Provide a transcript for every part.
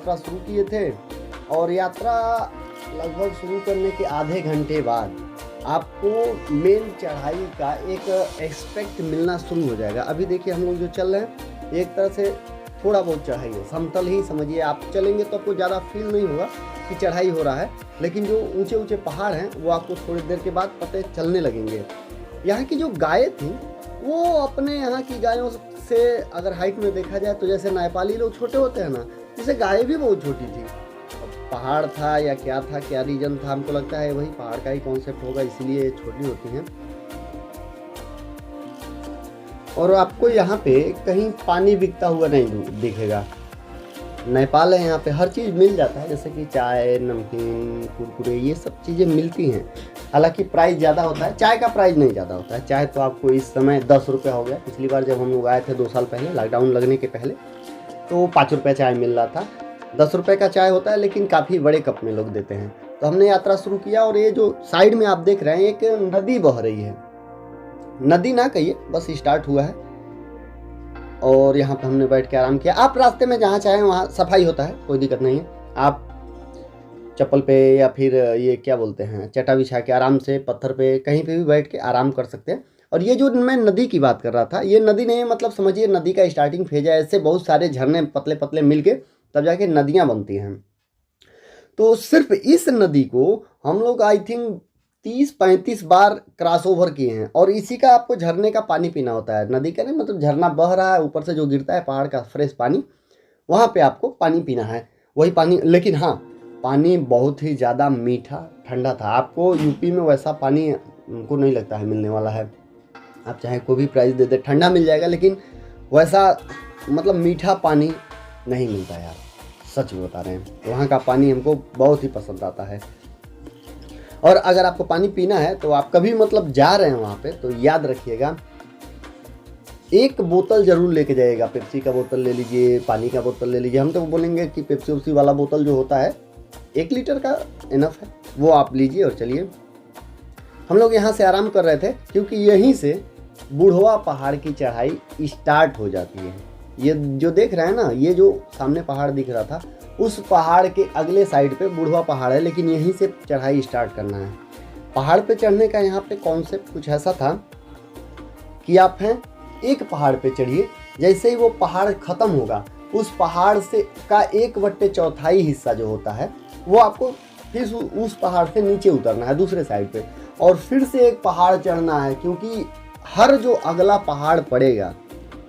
यात्रा शुरू किए थे और यात्रा लगभग शुरू करने के आधे घंटे बाद आपको मेन चढ़ाई का एक एक्सपेक्ट मिलना शुरू हो जाएगा। अभी देखिए हम लोग जो चल रहे हैं एक तरह से थोड़ा बहुत चढ़ाई है, समतल ही समझिए। आप चलेंगे तो आपको ज़्यादा फील नहीं होगा कि चढ़ाई हो रहा है, लेकिन जो ऊंचे ऊंचे पहाड़ हैं वो आपको थोड़ी देर के बाद पता चलने लगेंगे। यहाँ की जो गायें थी वो अपने यहाँ की गायों से अगर हाइट में देखा जाए तो जैसे नेपाली लोग छोटे होते हैं ना, जैसे गायें भी बहुत छोटी थी। पहाड़ था या क्या था, क्या रीजन था, हमको लगता है वही पहाड़ का ही कॉन्सेप्ट होगा, इसीलिए छोटी होती हैं। और आपको यहाँ पे कहीं पानी बिकता हुआ नहीं दिखेगा। नेपाल है, यहाँ पे हर चीज़ मिल जाता है, जैसे कि चाय, नमकीन, कुरकुरे, ये सब चीज़ें मिलती हैं। हालांकि प्राइस ज़्यादा होता है, चाय का प्राइस नहीं ज़्यादा होता है। चाय तो आपको इस समय 10 रुपये हो गया। पिछली बार जब हम लोग आए थे 2 साल पहले, लॉकडाउन लगने के पहले, तो 5 रुपये चाय मिल रहा था। 10 रुपये का चाय होता है, लेकिन काफ़ी बड़े कप में लोग देते हैं। तो हमने यात्रा शुरू किया और ये जो साइड में आप देख रहे हैं एक नदी बह रही है। नदी ना कहिए, बस स्टार्ट हुआ है और यहाँ पे हमने बैठ के आराम किया। आप रास्ते में जहाँ चाहें वहाँ सफाई होता है, कोई दिक्कत नहीं है। आप चप्पल पे या फिर ये क्या बोलते हैं, चटा बिछा के आराम से पत्थर पे कहीं पे भी बैठ के आराम कर सकते हैं। और ये जो मैं नदी की बात कर रहा था, ये नदी नहीं, मतलब समझिए नदी का स्टार्टिंग फेज है। ऐसे बहुत सारे झरने पतले पतले मिल के तब जाके नदियाँ बनती हैं। तो सिर्फ इस नदी को हम लोग I think 30-35 bar cross over किए हैं। और इसी का आपको झरने का पानी पीना होता है, नदी का नहीं, मतलब झरना बह रहा है ऊपर से जो गिरता है पहाड़ का फ्रेश पानी, वहाँ पे आपको पानी पीना है वही पानी। लेकिन हाँ, पानी बहुत ही ज़्यादा मीठा ठंडा था। आपको यूपी में वैसा पानी उनको नहीं लगता है मिलने वाला है। आप चाहे कोई भी प्राइस दे दे, ठंडा मिल जाएगा, लेकिन वैसा मतलब मीठा पानी नहीं मिलता यार, सच बता रहे हैं। वहाँ का पानी हमको बहुत ही पसंद आता है। और अगर आपको पानी पीना है तो आप कभी मतलब जा रहे हैं वहाँ पे तो याद रखिएगा, एक बोतल जरूर लेके जाइएगा। पेप्सी का बोतल ले लीजिए, पानी का बोतल ले लीजिए। हम तो बोलेंगे कि पेप्सी उप्सी वाला बोतल जो होता है 1 लीटर का इनफ है, वो आप लीजिए और चलिए। हम लोग यहाँ से आराम कर रहे थे क्योंकि यहीं से बुढ़वा पहाड़ की चढ़ाई स्टार्ट हो जाती है। ये जो देख रहे हैं ना, ये जो सामने पहाड़ दिख रहा था, उस पहाड़ के अगले साइड पे बुढ़वा पहाड़ है, लेकिन यहीं से चढ़ाई स्टार्ट करना है। पहाड़ पे चढ़ने का यहाँ पे कॉन्सेप्ट कुछ ऐसा था कि आप हैं एक पहाड़ पे चढ़िए, जैसे ही वो पहाड़ खत्म होगा उस पहाड़ से का 1/4 हिस्सा जो होता है वो आपको फिर उस पहाड़ से नीचे उतरना है दूसरे साइड पे, और फिर से एक पहाड़ चढ़ना है। क्योंकि हर जो अगला पहाड़ पड़ेगा,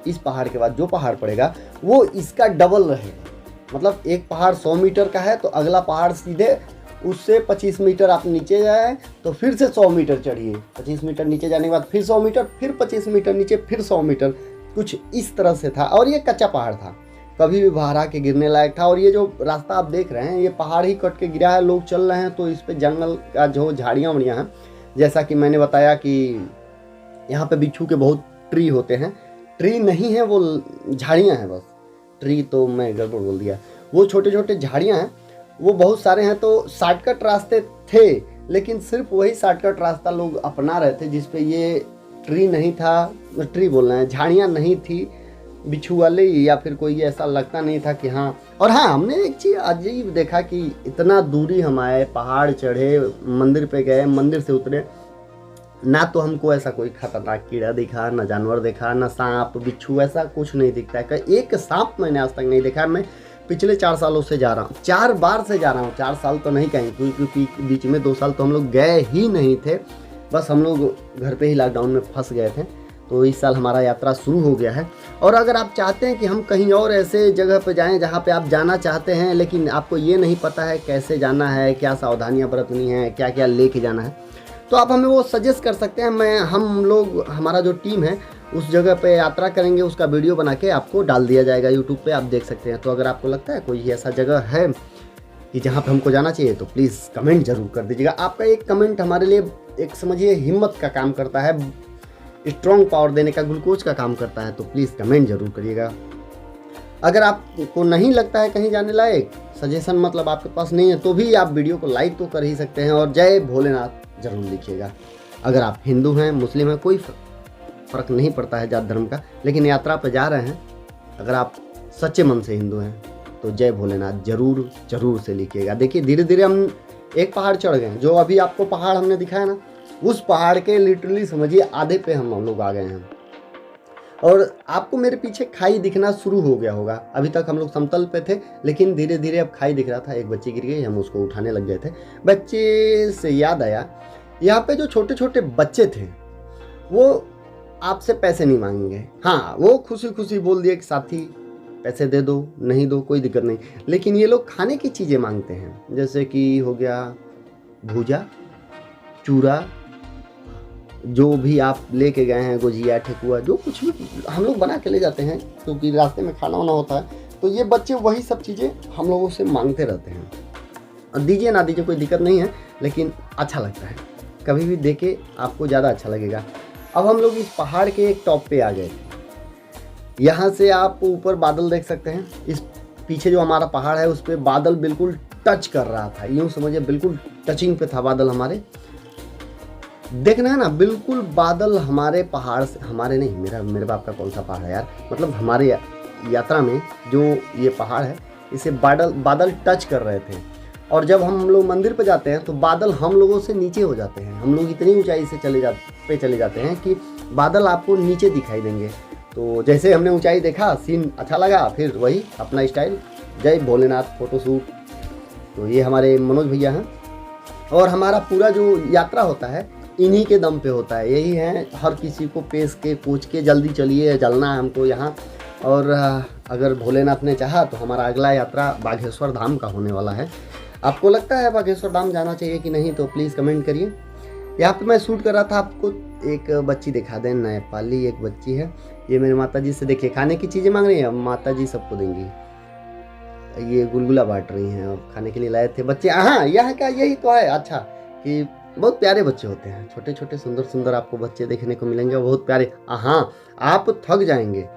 इस पहाड़ के बाद जो पहाड़ पड़ेगा वो इसका डबल रहेगा। मतलब एक पहाड़ 100 मीटर का है तो अगला पहाड़ सीधे उससे 25 मीटर आप नीचे जाए तो फिर से 100 मीटर चढ़िए, 25 मीटर नीचे जाने के बाद फिर 100 मीटर, फिर 25 मीटर नीचे, फिर 100 मीटर, कुछ इस तरह से था। और ये कच्चा पहाड़ था, कभी भी बहरा के गिरने लायक था। और ये जो रास्ता आप देख रहे हैं ये पहाड़ ही कट के गिरा है, लोग चल रहे हैं तो इस पर जंगल का जो झाड़ियाँ वड़ियाँ हैं, जैसा कि मैंने बताया कि यहाँ पे बिच्छू के बहुत ट्री होते हैं। ट्री नहीं है, वो झाड़ियाँ हैं बस, ट्री तो मैं गड़बड़ बोल दिया। वो छोटे छोटे झाड़ियाँ हैं, वो बहुत सारे हैं। तो शॉर्टकट रास्ते थे, लेकिन सिर्फ वही शॉर्टकट रास्ता लोग अपना रहे थे जिसपे ये ट्री नहीं था, ट्री बोल रहे हैं, झाड़ियाँ नहीं थी बिच्छू वाले, या फिर कोई ऐसा लगता नहीं था कि हाँ। और हाँ, हमने एक चीज़ अजीब देखा कि इतना दूरी हम आए, पहाड़ चढ़े, मंदिर पे गए, मंदिर से उतरे, ना तो हमको ऐसा कोई खतरनाक कीड़ा दिखा, ना जानवर देखा, ना सांप बिच्छू, ऐसा कुछ नहीं दिखता है। एक सांप मैंने आज तक नहीं देखा। मैं पिछले 4 सालों से जा रहा हूँ, 4 बार से जा रहा हूँ, 4 साल तो नहीं कहेंगे क्योंकि बीच में 2 साल तो हम लोग गए ही नहीं थे, बस हम लोग घर पे ही लॉकडाउन में फंस गए थे। तो इस साल हमारा यात्रा शुरू हो गया है। और अगर आप चाहते हैं कि हम कहीं और ऐसे जगह पर जाएं जहाँ पे आप जाना चाहते हैं, लेकिन आपको ये नहीं पता है कैसे जाना है, क्या सावधानियाँ बरतनी है, क्या क्या लेके जाना है, तो आप हमें वो सजेस्ट कर सकते हैं। हम लोग, हमारा जो टीम है उस जगह पे यात्रा करेंगे, उसका वीडियो बना के आपको डाल दिया जाएगा यूट्यूब पे, आप देख सकते हैं। तो अगर आपको लगता है कोई ऐसा जगह है कि जहाँ पे हमको जाना चाहिए तो प्लीज़ कमेंट जरूर कर दीजिएगा। आपका एक कमेंट हमारे लिए एक समझिए हिम्मत का काम करता है, स्ट्रॉन्ग पावर देने का, ग्लूकोज का काम करता है। तो प्लीज़ कमेंट जरूर करिएगा। अगर आपको नहीं लगता है कहीं जाने लायक, सजेशन मतलब आपके पास नहीं है, तो भी आप वीडियो को लाइक तो कर ही सकते हैं और जय भोलेनाथ जरूर लिखिएगा। अगर आप हिंदू हैं, मुस्लिम हैं, कोई फ़र्क नहीं पड़ता है जात धर्म का, लेकिन यात्रा पर जा रहे हैं, अगर आप सच्चे मन से हिंदू हैं तो जय भोलेनाथ जरूर जरूर से लिखिएगा। देखिए धीरे धीरे हम एक पहाड़ चढ़ गए, जो अभी आपको पहाड़ हमने दिखाया ना, उस पहाड़ के लिटरली समझिए आधे पे हम लोग आ गए हैं। और आपको मेरे पीछे खाई दिखना शुरू हो गया होगा। अभी तक हम लोग समतल पे थे, लेकिन धीरे धीरे अब खाई दिख रहा था। एक बच्ची गिर गई, हम उसको उठाने लग गए थे। बच्चे से याद आया, यहाँ पे जो छोटे छोटे बच्चे थे वो आपसे पैसे नहीं मांगेंगे। हाँ, वो खुशी खुशी बोल दिए कि साथी पैसे दे दो, नहीं दो कोई दिक्कत नहीं, लेकिन ये लोग खाने की चीज़ें मांगते हैं, जैसे कि हो गया भूजा, चूरा, जो भी आप लेके गए हैं, गुजिया, ठेकुआ, जो कुछ भी हम लोग बना के ले जाते हैं क्योंकि रास्ते में खाना वाना होता है। तो ये बच्चे वही सब चीज़ें हम लोगों से मांगते रहते हैं। और दीजिए ना दीजिए कोई दिक्कत नहीं है, लेकिन अच्छा लगता है, कभी भी देके आपको ज़्यादा अच्छा लगेगा। अब हम लोग इस पहाड़ के एक टॉप पे आ गए थे। यहाँ से आप ऊपर बादल देख सकते हैं। इस पीछे जो हमारा पहाड़ है उस पर बादल बिल्कुल टच कर रहा था, यूँ समझिए बिल्कुल टचिंग पे था बादल हमारे। देखना है ना, बिल्कुल बादल हमारे पहाड़ से, हमारे नहीं, मेरे बाप का कौन सा पहाड़ है यार, मतलब हमारे यात्रा में जो ये पहाड़ है इसे बादल टच कर रहे थे। और जब हम लोग मंदिर पे जाते हैं तो बादल हम लोगों से नीचे हो जाते हैं। हम लोग इतनी ऊंचाई से चले जाते हैं कि बादल आपको नीचे दिखाई देंगे। तो जैसे हमने ऊंचाई देखा, सीन अच्छा लगा, फिर वही अपना स्टाइल, जय भोलेनाथ फोटोशूट। तो ये हमारे मनोज भैया हैं, और हमारा पूरा जो यात्रा होता है इन्हीं के दम पे होता है। यही है, हर किसी को पेश के पूछ के जल्दी चलिए, चलना है हमको यहाँ। और अगर भोलेनाथ ने चाहा तो हमारा अगला यात्रा बागेश्वर धाम का होने वाला है। आपको लगता है बागेश्वर धाम जाना चाहिए कि नहीं, तो प्लीज़ कमेंट करिए। यहाँ पे मैं शूट कर रहा था, आपको एक बच्ची दिखा दें, नेपाली एक बच्ची है। ये मेरे माता जी से देखिए खाने की चीज़ें मांग रही है, माता जी सबको देंगी। ये गुलगुला बांट रही हैं और खाने के लिए लाए थे बच्चे। हाँ, यहाँ का यही तो है अच्छा कि बहुत प्यारे बच्चे होते हैं, छोटे छोटे सुंदर सुंदर आपको बच्चे देखने को मिलेंगे, बहुत प्यारे। हाँ, आप थक जाएंगे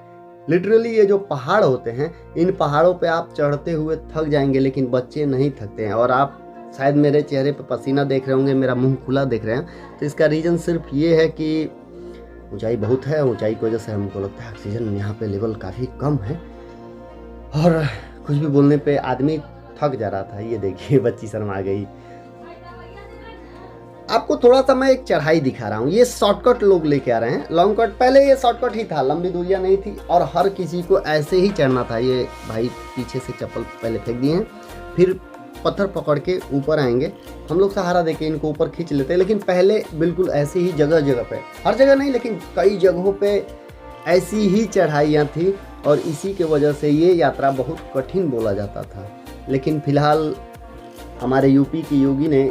लिटरली। ये जो पहाड़ होते हैं, इन पहाड़ों पे आप चढ़ते हुए थक जाएंगे, लेकिन बच्चे नहीं थकते हैं। और आप शायद मेरे चेहरे पे पसीना देख रहे होंगे, मेरा मुंह खुला देख रहे हैं, तो इसका रीज़न सिर्फ ये है कि ऊंचाई बहुत है। ऊंचाई की वजह से हमको लगता है ऑक्सीजन यहाँ पे लेवल काफ़ी कम है, और कुछ भी बोलने पे आदमी थक जा रहा था। ये देखिए बच्ची शर्मा गई। आपको थोड़ा सा मैं एक चढ़ाई दिखा रहा हूँ, ये शॉर्टकट लोग लेके आ रहे हैं। लॉन्ग कट पहले ये शॉर्टकट ही था, लंबी दूरियाँ नहीं थी और हर किसी को ऐसे ही चढ़ना था। ये भाई पीछे से चप्पल पहले फेंक दिए हैं, फिर पत्थर पकड़ के ऊपर आएंगे। हम लोग सहारा देके इनको ऊपर खींच लेते हैं, लेकिन पहले बिल्कुल ऐसे ही जगह जगह पे, हर जगह नहीं लेकिन कई जगहों पे ऐसी ही चढ़ाइयाँ थी, और इसी के वजह से ये यात्रा बहुत कठिन बोला जाता था। लेकिन फिलहाल हमारे यूपी के योगी ने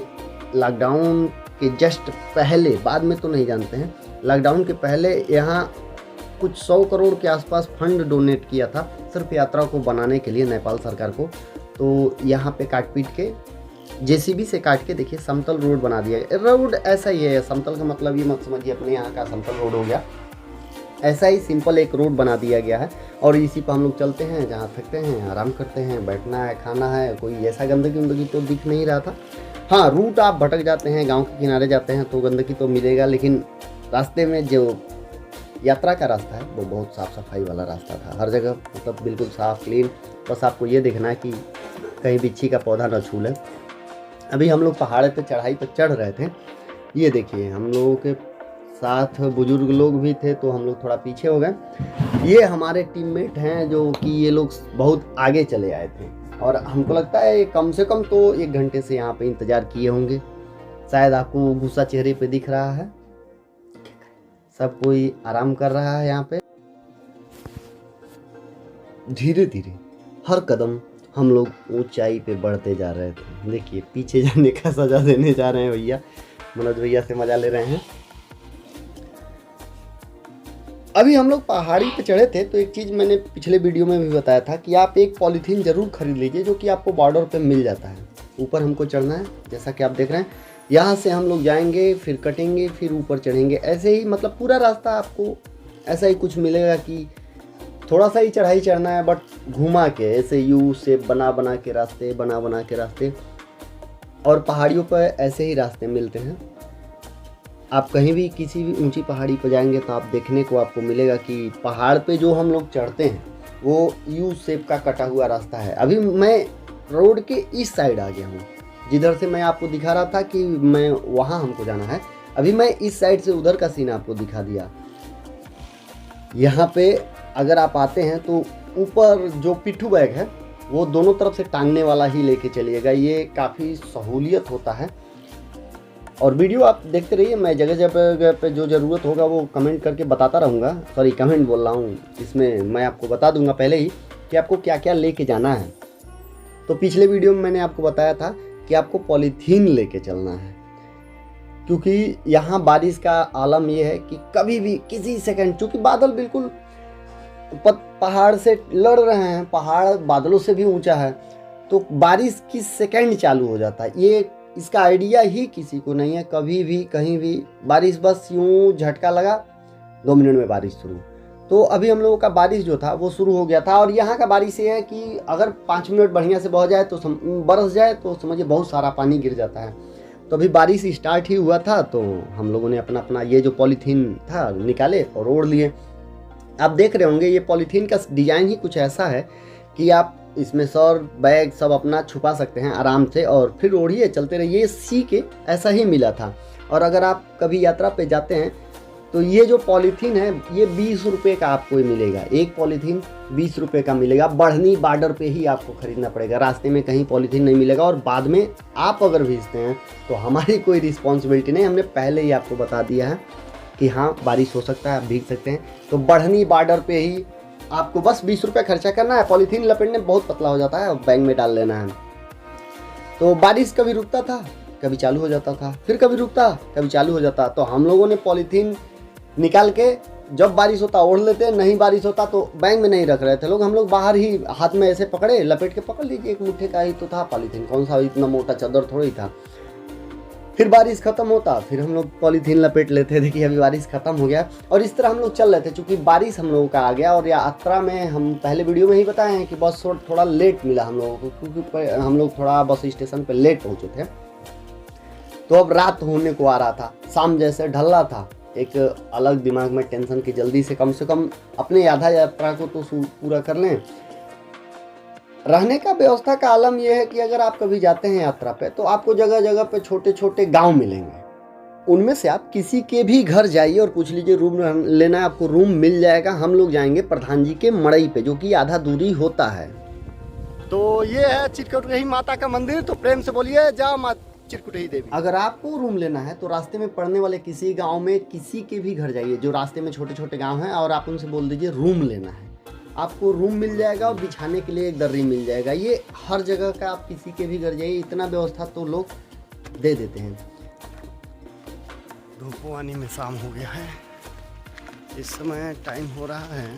लॉकडाउन के जस्ट पहले, बाद में तो नहीं जानते हैं, लॉकडाउन के पहले यहाँ कुछ 100 करोड़ के आसपास फंड डोनेट किया था सिर्फ यात्रा को बनाने के लिए, नेपाल सरकार को। तो यहाँ पे काट पीट के जेसीबी से काट के देखिए समतल रोड बना दिया गया। रोड ऐसा ही है, समतल का मतलब ये मत समझिए अपने यहाँ का समतल रोड हो गया, ऐसा ही सिंपल एक रोड बना दिया गया है। और इसी पर हम लोग चलते हैं, जहाँ थकते हैं आराम करते हैं, बैठना है, खाना है। कोई ऐसा गंदगी उंदगी तो दिख नहीं रहा था। हाँ, रूट आप भटक जाते हैं, गांव के किनारे जाते हैं तो गंदगी तो मिलेगा, लेकिन रास्ते में जो यात्रा का रास्ता है वो बहुत साफ़ सफाई वाला रास्ता था। हर जगह मतलब बिल्कुल साफ़ क्लीन। बस आपको ये देखना है कि कहीं बिच्छी का पौधा न छू ले। अभी हम लोग पहाड़ पे चढ़ाई पर चढ़ रहे थे। ये देखिए हम लोगों के साथ बुजुर्ग लोग भी थे, तो हम लोग थोड़ा पीछे हो गए। ये हमारे टीममेट हैं जो कि ये लोग बहुत आगे चले आए थे, और हमको लगता है कम से कम तो 1 घंटे से यहाँ पे इंतज़ार किए होंगे। शायद आपको गुस्सा चेहरे पे दिख रहा है, सब कोई आराम कर रहा है यहाँ पे। धीरे धीरे हर कदम हम लोग ऊंचाई पे बढ़ते जा रहे थे। देखिए पीछे जाने का सजा देने जा रहे हैं भैया, मनोज भैया से मजा ले रहे हैं। अभी हम लोग पहाड़ी पे चढ़े थे, तो एक चीज़ मैंने पिछले वीडियो में भी बताया था कि आप एक पॉलीथीन ज़रूर खरीद लीजिए, जो कि आपको बॉर्डर पे मिल जाता है। ऊपर हमको चढ़ना है, जैसा कि आप देख रहे हैं। यहाँ से हम लोग जाएंगे, फिर कटेंगे, फिर ऊपर चढ़ेंगे। ऐसे ही मतलब पूरा रास्ता आपको ऐसा ही कुछ मिलेगा कि थोड़ा सा ही चढ़ाई चढ़ना है, बट घुमा के ऐसे यू शेप बना बना के रास्ते, और पहाड़ियों पर ऐसे ही रास्ते मिलते हैं। आप कहीं भी किसी भी ऊंची पहाड़ी पर जाएंगे तो आप देखने को आपको मिलेगा कि पहाड़ पे जो हम लोग चढ़ते हैं वो यू शेप का कटा हुआ रास्ता है। अभी मैं रोड के इस साइड आ गया हूँ, जिधर से मैं आपको दिखा रहा था कि मैं वहाँ हमको जाना है। अभी मैं इस साइड से उधर का सीन आपको दिखा दिया। यहाँ पे अगर आप आते हैं तो ऊपर जो पिट्ठू बैग है वो दोनों तरफ से टांगने वाला ही लेके चलिएगा, ये काफ़ी सहूलियत होता है। और वीडियो आप देखते रहिए, मैं जगह जगह पे जो ज़रूरत होगा वो कमेंट करके बताता रहूँगा। सॉरी, कमेंट बोल रहा हूँ, इसमें मैं आपको बता दूंगा पहले ही कि आपको क्या क्या लेके जाना है। तो पिछले वीडियो में मैंने आपको बताया था कि आपको पॉलीथीन लेके चलना है, क्योंकि यहाँ बारिश का आलम ये है कि कभी भी किसी सेकंड, चूँकि बादल बिल्कुल पहाड़ से लड़ रहे हैं, पहाड़ बादलों से भी ऊंचा है, तो बारिश किस सेकंड चालू हो जाता है ये इसका आइडिया ही किसी को नहीं है। कभी भी कहीं भी बारिश, बस यूं झटका लगा 2 मिनट में बारिश शुरू। तो अभी हम लोगों का बारिश जो था वो शुरू हो गया था। और यहाँ का बारिश ये है कि अगर 5 मिनट बढ़िया से बह जाए तो बरस जाए तो समझिए बहुत सारा पानी गिर जाता है। तो अभी बारिश स्टार्ट ही हुआ था, तो हम लोगों ने अपना अपना ये जो पॉलीथीन था निकाले और ओढ़ लिए। आप देख रहे होंगे ये पॉलीथीन का डिज़ाइन ही कुछ ऐसा है कि आप इसमें सर बैग सब अपना छुपा सकते हैं आराम से, और फिर ओढ़िए चलते रहिए। सी के ऐसा ही मिला था। और अगर आप कभी यात्रा पे जाते हैं तो ये जो पॉलीथीन है ये 20 रुपये का आपको मिलेगा, एक पॉलीथीन 20 रुपये का मिलेगा। बढ़नी बॉर्डर पे ही आपको ख़रीदना पड़ेगा, रास्ते में कहीं पॉलीथीन नहीं मिलेगा। और बाद में आप अगर भीजते हैं तो हमारी कोई रिस्पॉन्सिबिलिटी नहीं, हमने पहले ही आपको बता दिया है कि हाँ बारिश हो सकता है, आप भीग सकते हैं। तो बढ़नी बॉर्डर पे ही आपको बस 20 रुपये खर्चा करना है। पॉलीथीन लपेटने बहुत पतला हो जाता है, बैग में डाल लेना है। तो बारिश कभी रुकता था, कभी चालू हो जाता था, फिर कभी रुकता, कभी चालू हो जाता। तो हम लोगों ने पॉलीथीन निकाल के जब बारिश होता ओढ़ लेते, नहीं बारिश होता तो बैग में नहीं रख रहे थे लोग, हम लोग बाहर ही हाथ में ऐसे पकड़े, लपेट के पकड़ लीजिए, एक मुट्ठे का ही तो था पॉलीथीन, कौन सा इतना मोटा चादर थोड़ा ही था। फिर बारिश खत्म होता, फिर हम लोग पॉलीथीन लपेट लेते, देखिए अभी बारिश खत्म हो गया। और इस तरह हम लोग चल रहे थे, चूँकि बारिश हम लोगों का आ गया। और यात्रा में हम पहले वीडियो में ही बताए हैं कि बस थोड़ा लेट मिला हम लोगों को, क्योंकि हम लोग थोड़ा बस स्टेशन पर लेट पहुँचे थे। तो अब रात होने को आ रहा था, शाम जैसे ढल रहा था, एक अलग दिमाग में टेंशन की जल्दी से कम अपने आधा यात्रा को तो पूरा कर लें। रहने का व्यवस्था का आलम यह है कि अगर आप कभी जाते हैं यात्रा पे तो आपको जगह जगह पे छोटे छोटे गांव मिलेंगे, उनमें से आप किसी के भी घर जाइए और पूछ लीजिए रूम लेना है, आपको रूम मिल जाएगा। हम लोग जाएंगे प्रधान जी के मड़ई पे, जो कि आधा दूरी होता है। तो ये है चिरकुटही माता का मंदिर, तो प्रेम से बोलिए जय माता चिरकुटही देवी। अगर आपको रूम लेना है तो रास्ते में पड़ने वाले किसी गांव में किसी के भी घर जाइए, जो रास्ते में छोटे छोटे गांव हैं, और आप उनसे बोल दीजिए रूम लेना है, आपको रूम मिल जाएगा और बिछाने के लिए एक दर्री मिल जाएगा। ये हर जगह का, आप किसी के भी घर जाइए, इतना व्यवस्था तो लोग दे देते हैं। धूपवानी में शाम हो गया है, इस समय टाइम हो रहा है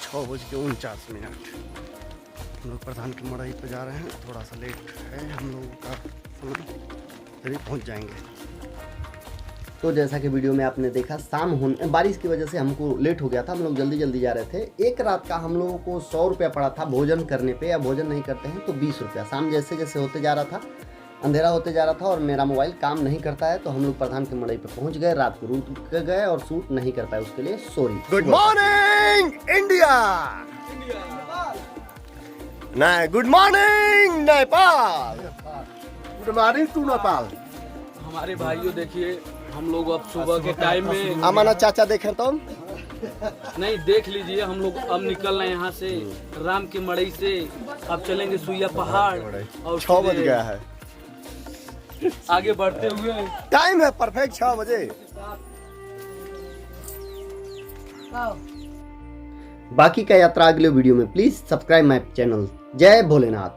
6:49। हम लोग प्रधान की मड़ई पे जा रहे हैं, थोड़ा सा लेट है हम लोगों का समय, तभी पहुंच जाएंगे। तो जैसा कि वीडियो में आपने देखा, शाम होने बारिश की वजह से हमको लेट हो गया था, हम लोग जल्दी जल्दी जा रहे थे। एक रात का हम लोगों को 100 रुपया पड़ा था भोजन करने पे, या भोजन नहीं करते हैं तो 20 रुपया। शाम जैसे जैसे होते जा रहा था, अंधेरा होते जा रहा था और मेरा मोबाइल काम नहीं करता है, तो हम लोग प्रधान की मड़ई पे पहुंच गए, रात को रुक गए और शूट नहीं कर पाए, उसके लिए सॉरी। गुड मॉर्निंग इंडिया, नहीं good morning Nepal, good morning to Nepal. हमारे भाइयों देखिए, हम लोग अब सुबह के टाइम में अमाना चाचा देखे तो नहीं देख लीजिए, हम लोग अब निकल रहे हैं यहाँ से राम की मड़ई से। अब चलेंगे सुइया पहाड़, और 6 बज गया है, आगे बढ़ते हुए टाइम है परफेक्ट 6 बजे। बाकी का यात्रा अगले वीडियो में, प्लीज सब्सक्राइब माय चैनल। जय भोलेनाथ।